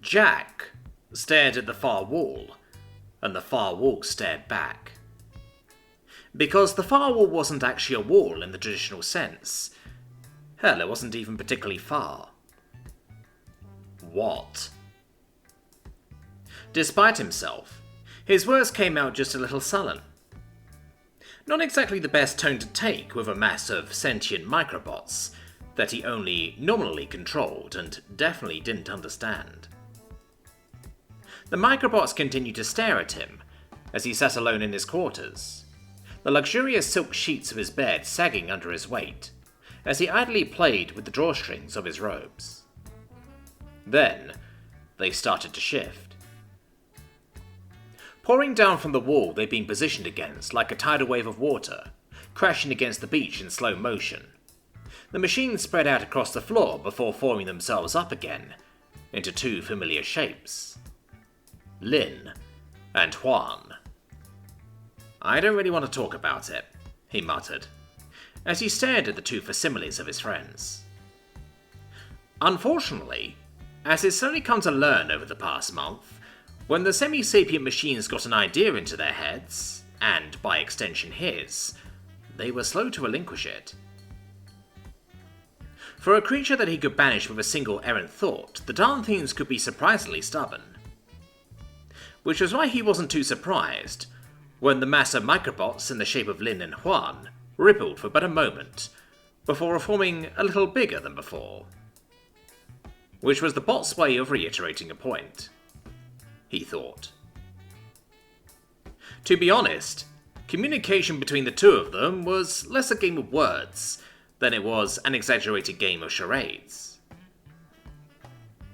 Jack stared at the far wall, and the far wall stared back. Because the far wall wasn't actually a wall in the traditional sense. Hell, it wasn't even particularly far. What? Despite himself, his words came out just a little sullen. Not exactly the best tone to take with a mass of sentient microbots that he only nominally controlled and definitely didn't understand. The microbots continued to stare at him as he sat alone in his quarters, the luxurious silk sheets of his bed sagging under his weight as he idly played with the drawstrings of his robes. Then, they started to shift. Pouring down from the wall they'd been positioned against like a tidal wave of water, crashing against the beach in slow motion, the machines spread out across the floor before forming themselves up again into two familiar shapes. Lin and Juan. "I don't really want to talk about it," he muttered, as he stared at the two facsimiles of his friends. Unfortunately, as he's slowly come to learn over the past month, when the semi-sapient machines got an idea into their heads, and by extension his, they were slow to relinquish it. For a creature that he could banish with a single errant thought, the darn things could be surprisingly stubborn. Which was why he wasn't too surprised when the mass of microbots in the shape of Lin and Juan rippled for but a moment, before reforming a little bigger than before. Which was the bot's way of reiterating a point, he thought. To be honest, communication between the two of them was less a game of words than it was an exaggerated game of charades.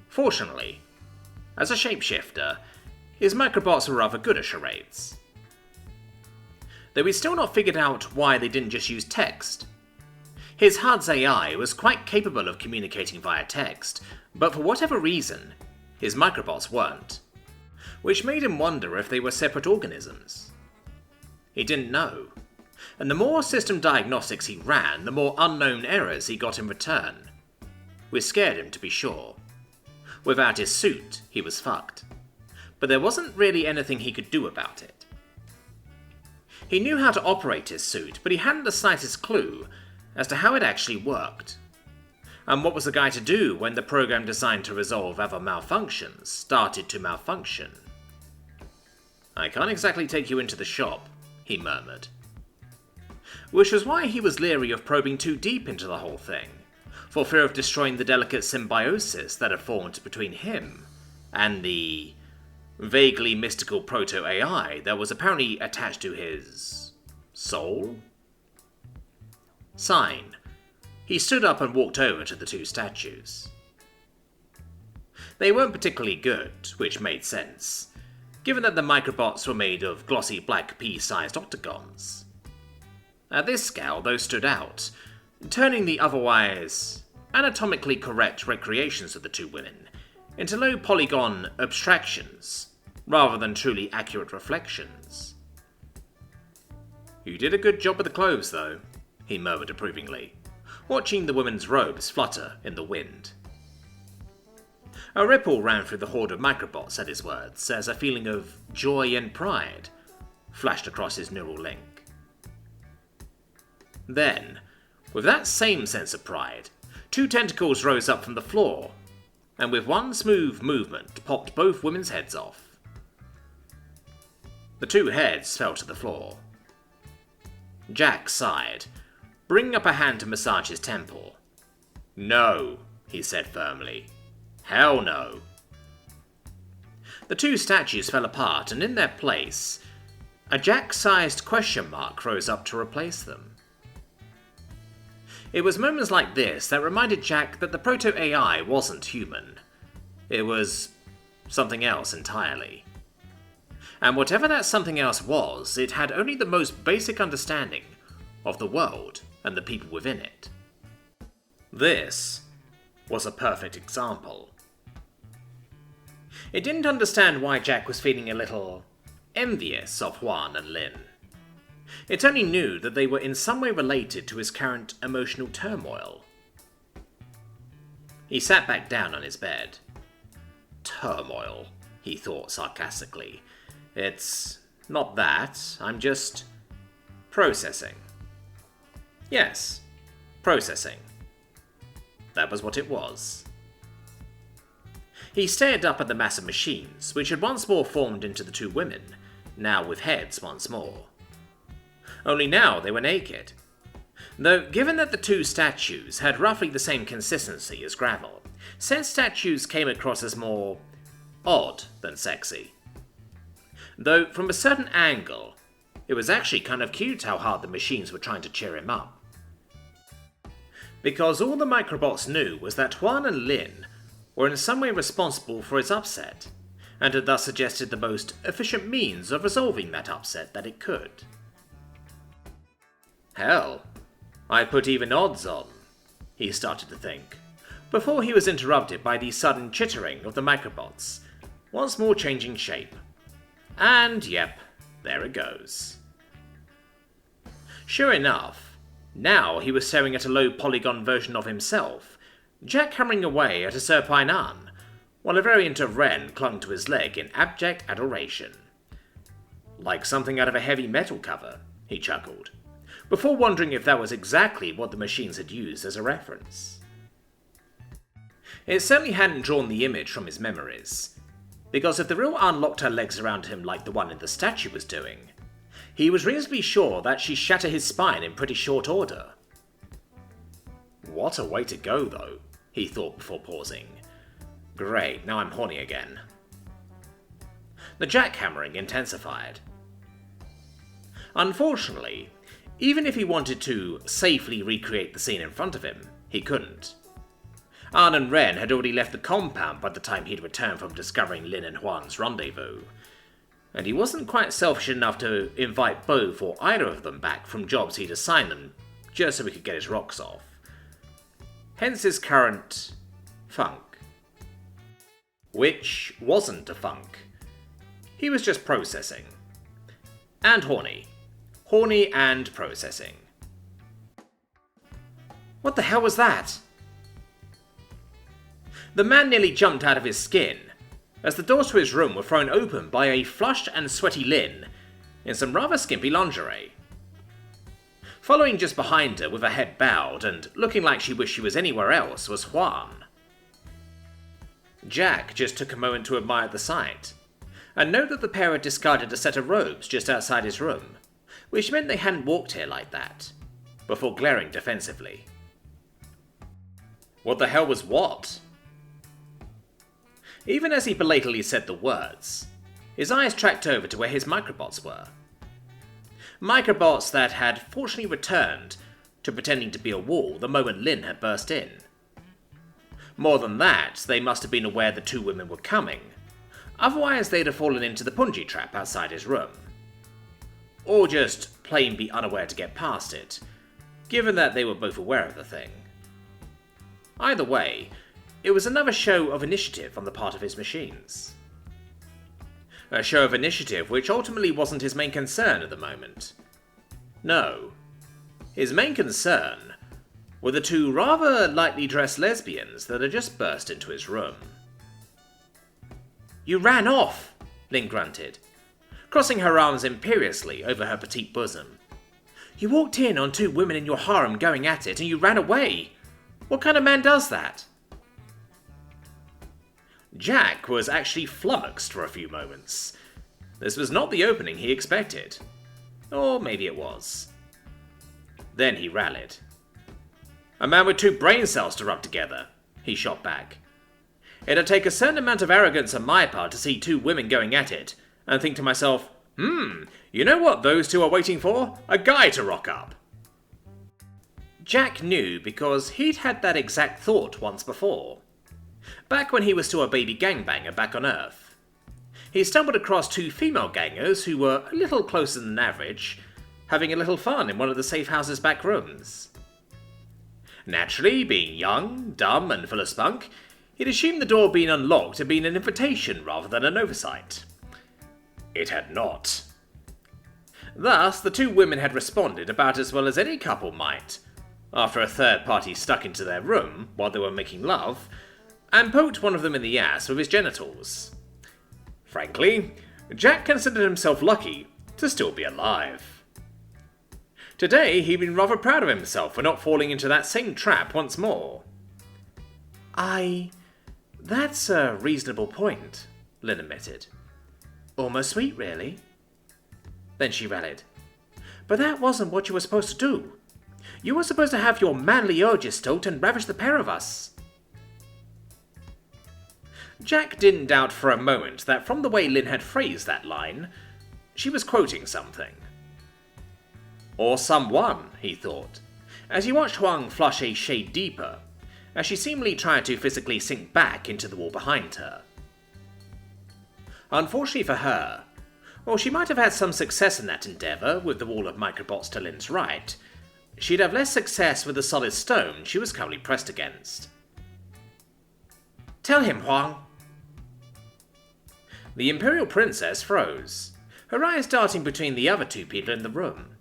Fortunately, as a shapeshifter, his microbots were rather good at charades. Though he'd still not figured out why they didn't just use text. His HUD's AI was quite capable of communicating via text, but for whatever reason, his microbots weren't, which made him wonder if they were separate organisms. He didn't know, and the more system diagnostics he ran, the more unknown errors he got in return, which scared him to be sure. Without his suit, he was fucked, but there wasn't really anything he could do about it. He knew how to operate his suit, but he hadn't the slightest clue as to how it actually worked. And what was the guy to do when the program designed to resolve other malfunctions started to malfunction? "I can't exactly take you into the shop," he murmured. Which was why he was leery of probing too deep into the whole thing, for fear of destroying the delicate symbiosis that had formed between him and the vaguely mystical proto-AI that was apparently attached to his soul? Sighing, he stood up and walked over to the two statues. They weren't particularly good, which made sense, given that the microbots were made of glossy black pea-sized octagons. At this scale, those stood out, turning the otherwise anatomically correct recreations of the two women into low polygon abstractions, rather than truly accurate reflections. "You did a good job with the clothes, though," he murmured approvingly, watching the women's robes flutter in the wind. A ripple ran through the horde of microbots at his words, as a feeling of joy and pride flashed across his neural link. Then, with that same sense of pride, two tentacles rose up from the floor, and with one smooth movement popped both women's heads off. The two heads fell to the floor. Jack sighed, bringing up a hand to massage his temple. "No," he said firmly. "Hell no." The two statues fell apart, and in their place, a Jack-sized question mark rose up to replace them. It was moments like this that reminded Jack that the proto-AI wasn't human. It was something else entirely. And whatever that something else was, it had only the most basic understanding of the world and the people within it. This was a perfect example. It didn't understand why Jack was feeling a little envious of Juan and Lin. It only knew that they were in some way related to his current emotional turmoil. He sat back down on his bed. turmoil, he thought sarcastically. It's not that, I'm just processing. Yes, processing. That was what it was. He stared up at the massive machines, which had once more formed into the two women, now with heads once more. Only now they were naked. Though, given that the two statues had roughly the same consistency as gravel, said statues came across as more odd than sexy. Though, from a certain angle, it was actually kind of cute how hard the machines were trying to cheer him up. Because all the microbots knew was that Juan and Lin were in some way responsible for its upset, and had thus suggested the most efficient means of resolving that upset that it could. Hell, I put even odds on, he started to think, before he was interrupted by the sudden chittering of the microbots, once more changing shape. And yep, there it goes. Sure enough, now he was staring at a low polygon version of himself, Jack hammering away at a Serpine An, while a variant of Ren clung to his leg in abject adoration. Like something out of a heavy metal cover, he chuckled, before wondering if that was exactly what the machines had used as a reference. It certainly hadn't drawn the image from his memories, because if the real An locked her legs around him like the one in the statue was doing, he was reasonably sure that she'd shatter his spine in pretty short order. What a way to go, though, he thought before pausing. Great, now I'm horny again. The jackhammering intensified. Unfortunately, even if he wanted to safely recreate the scene in front of him, he couldn't. An and Ren had already left the compound by the time he'd returned from discovering Lin and Juan's rendezvous, and he wasn't quite selfish enough to invite both or either of them back from jobs he'd assigned them just so he could get his rocks off. Hence his current funk. Which wasn't a funk. He was just processing. And horny. Horny and processing. What the hell was that? The man nearly jumped out of his skin as the doors to his room were thrown open by a flushed and sweaty Lin in some rather skimpy lingerie. Following just behind her with her head bowed and looking like she wished she was anywhere else was Juan. Jack just took a moment to admire the sight, and note that the pair had discarded a set of robes just outside his room, which meant they hadn't walked here like that, before glaring defensively. What the hell was what? Even as he belatedly said the words, his eyes tracked over to where his microbots were. Microbots that had fortunately returned to pretending to be a wall the moment Lin had burst in. More than that, they must have been aware the two women were coming, otherwise they'd have fallen into the punji trap outside his room. Or just plain be unaware to get past it, given that they were both aware of the thing. Either way, it was another show of initiative on the part of his machines. A show of initiative which ultimately wasn't his main concern at the moment. No. His main concern were the two rather lightly dressed lesbians that had just burst into his room. You ran off, Lin grunted, crossing her arms imperiously over her petite bosom. You walked in on two women in your harem going at it and you ran away. What kind of man does that? Jack was actually flummoxed for a few moments. This was not the opening he expected. Or maybe it was. Then he rallied. A man with two brain cells to rub together, he shot back. It'd take a certain amount of arrogance on my part to see two women going at it, and think to myself, you know what those two are waiting for? A guy to rock up. Jack knew because he'd had that exact thought once before. Back when he was still a baby gangbanger back on Earth. He stumbled across two female gangers who were a little closer than average, having a little fun in one of the safe house's back rooms. Naturally, being young, dumb, and full of spunk, he'd assumed the door being unlocked had been an invitation rather than an oversight. It had not. Thus, the two women had responded about as well as any couple might, after a third party stuck into their room while they were making love, and poked one of them in the ass with his genitals. Frankly, Jack considered himself lucky to still be alive. Today, he'd been rather proud of himself for not falling into that same trap once more. That's a reasonable point, Lynn admitted. Almost sweet, really. Then she rallied. But that wasn't what you were supposed to do. You were supposed to have your manly urges stoked and ravish the pair of us. Jack didn't doubt for a moment that from the way Lynn had phrased that line, she was quoting something. Or someone, he thought, as he watched Huang flush a shade deeper, as she seemingly tried to physically sink back into the wall behind her. Unfortunately for her, while she might have had some success in that endeavour with the wall of microbots to Lynn's right, she'd have less success with the solid stone she was currently pressed against. Tell him, Huang. The Imperial Princess froze, her eyes darting between the other two people in the room.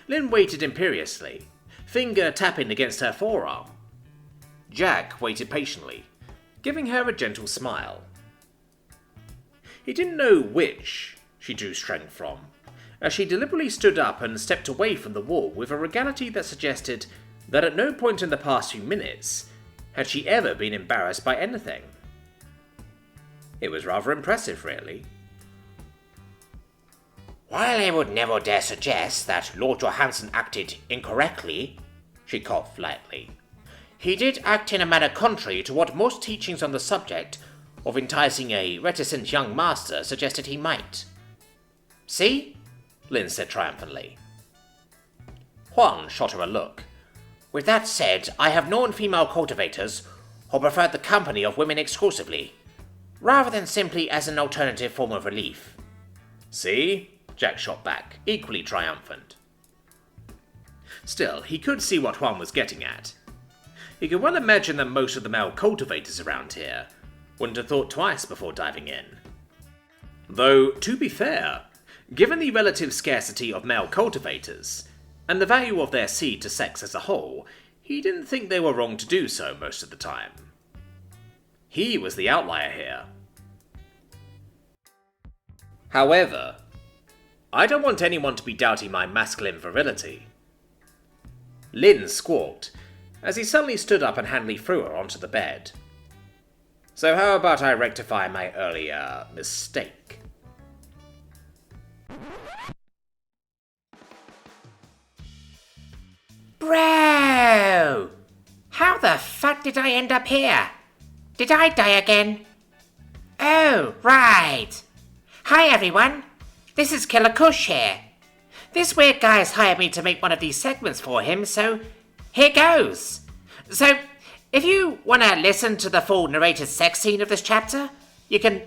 Lynn waited imperiously, finger tapping against her forearm. Jack waited patiently, giving her a gentle smile. He didn't know which she drew strength from, as she deliberately stood up and stepped away from the wall with a regality that suggested that at no point in the past few minutes had she ever been embarrassed by anything. It was rather impressive, really. While I would never dare suggest that Lord Johansson acted incorrectly, she coughed lightly, he did act in a manner contrary to what most teachings on the subject of enticing a reticent young master suggested he might. See? Lynn said triumphantly. Huang shot her a look. With that said, I have known female cultivators who preferred the company of women exclusively, rather than simply as an alternative form of relief. See? Jack shot back, equally triumphant. Still, he could see what Huang was getting at. He could well imagine that most of the male cultivators around here wouldn't have thought twice before diving in. Though, to be fair, given the relative scarcity of male cultivators, and the value of their seed to sex as a whole, he didn't think they were wrong to do so most of the time. He was the outlier here. However, I don't want anyone to be doubting my masculine virility. Lynn squawked, as he suddenly stood up and handily threw her onto the bed. So how about I rectify my earlier mistake? Bro! How the fuck did I end up here? Did I die again? Oh, right. Hi everyone. This is Killer Kush here. This weird guy has hired me to make one of these segments for him, so here goes. So, if you want to listen to the full narrated sex scene of this chapter, you can,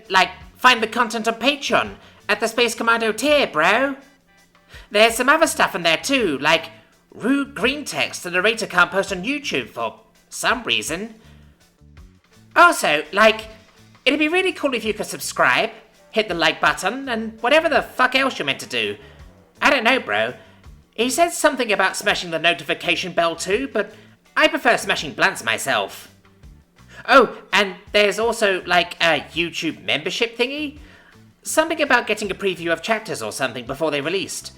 find the content on Patreon at the Space Commando tier, bro. There's some other stuff in there too, like rude green text the narrator can't post on YouTube for some reason. Also, it'd be really cool if you could subscribe, hit the like button, and whatever the fuck else you're meant to do. I don't know, bro. He said something about smashing the notification bell too, but I prefer smashing blunts myself. Oh, and there's also, a YouTube membership thingy? Something about getting a preview of chapters or something before they're released.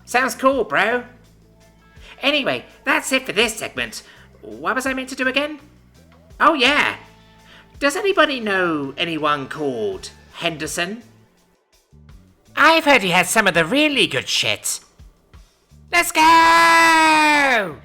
Sounds cool, bro. Anyway, that's it for this segment. What was I meant to do again? Oh yeah. Does anybody know anyone called Henderson? I've heard he has some of the really good shit. Let's go!